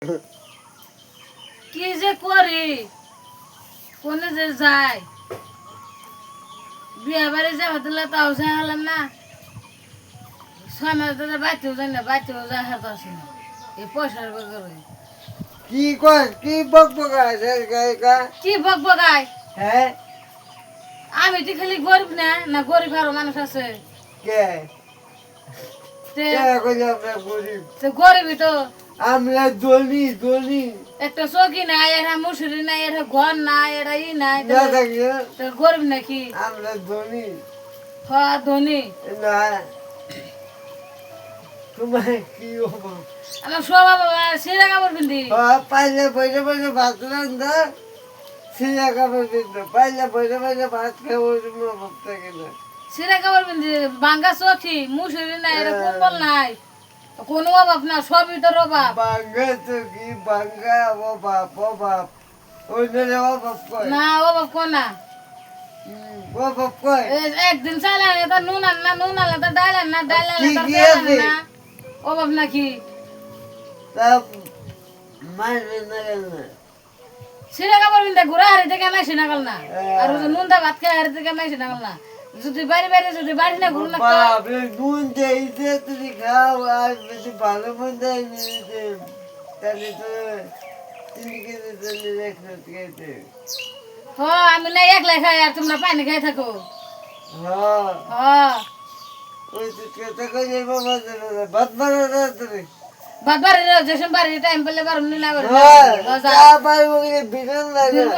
কি যে করি কোনে যে যাই বিয়ে বাড়ি যাবো দিলে তাও যাই হলাম না সময় দিলে বাইতেও যাই না বাইতেও যাই হাত আসে না এই পয়সার বেগরে কি কয় কি বক বকায় কি বক বকাই হ্যাঁ আমি তো খালি গরিব না না গরিব আরো মানুষ আছে কে তে কে কই আমরা গরিব তে গরিবই তো আমরা ধনী ধনী একটা চৌকি নাই এটা মুসুরি নাই এটা ঘর নাই এটা ই নাই না থাকি তো গরিব নাকি আমরা ধনী হ ধনী না তোমার কি হবো আমার স্বভাব সিরা কাপড় পিন্ধি পাইলে পয়সা পয়সা ভাত রান্ধা সিরা কাপড় দিত পাইলে পয়সা পয়সা ভাত খাবো তোমার ভাব থাকে না সিরা কাপড় পিন্ধি ভাঙ্গা চৌকি মুসুরি নাই এটা কম্বল নাই কোনো অভাব না সবই তোর অভাব বাঙ্গা তো কি বাঙ্গা ও বাপ ওইখানে অভাব কয় না অভাব কোনা অভাব কয় একদিন চাইলে তা নুন আন না নুন আনলে তা ডাইল আন না ডাইল আনলে কি তার কি তেল আন আছে? না অভাব নাকি তা মারবে না কেন না সিরা কাপড় পিন্ধে ঘুরা হারি থেকে মাইছি না গল না আর ওই যে নুন দা ভাত খাই হারি থেকে মাইছি না গল না যদি বাড়ি বাড়ি যদি বাড়ি না ঘুর না বাপরে নুন চাইতে তুমি খাও আর বেশি ভালো মন্দ নিয়েছে তাহলে তো 3 কেজি তাহলে একশো খেতে হ আমি না একলাই খাই আর তোমরা পানি খাই থাকো হ্যাঁ হ ওই তো কথা কই বাবা ভাত বাড়া তুমি বাদ বাড়ি যেসব বাড়ি টাইম পেলে বারো মিনিট না হ্যাঁ চা পাইব কি বিরল লাগে দিন